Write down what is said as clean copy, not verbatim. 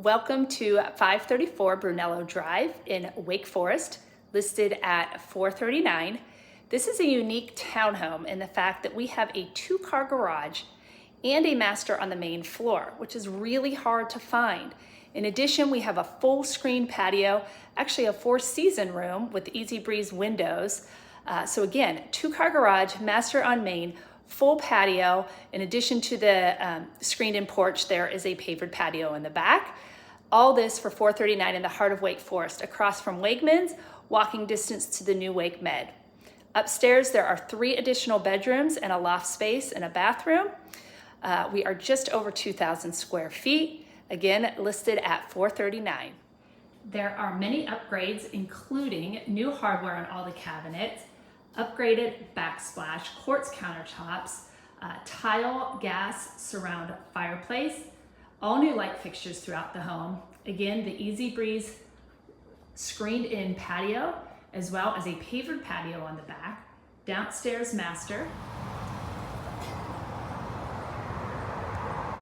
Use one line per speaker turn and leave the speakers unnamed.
Welcome to 534 Brunello Drive in Wake Forest, listed at $439. This is a unique townhome in the fact that we have a 2-car garage and a master on the main floor, which is really hard to find. In addition, we have a full screen patio, actually a 4-season room with easy breeze windows. So again, 2-car garage, master on main, full patio. In addition to the screened-in porch, there is a pavered patio in the back. All this for $439 in the heart of Wake Forest, across from Wakemed's, walking distance to the new Wakemed. Upstairs, there are 3 additional bedrooms and a loft space and a bathroom. We are just over 2,000 square feet, again, listed at $439. There are many upgrades, including new hardware on all the cabinets, upgraded backsplash, quartz countertops, tile gas surround fireplace, all new light fixtures throughout the home. Again, the easy breeze screened in patio, as well as a pavered patio on the back, downstairs master,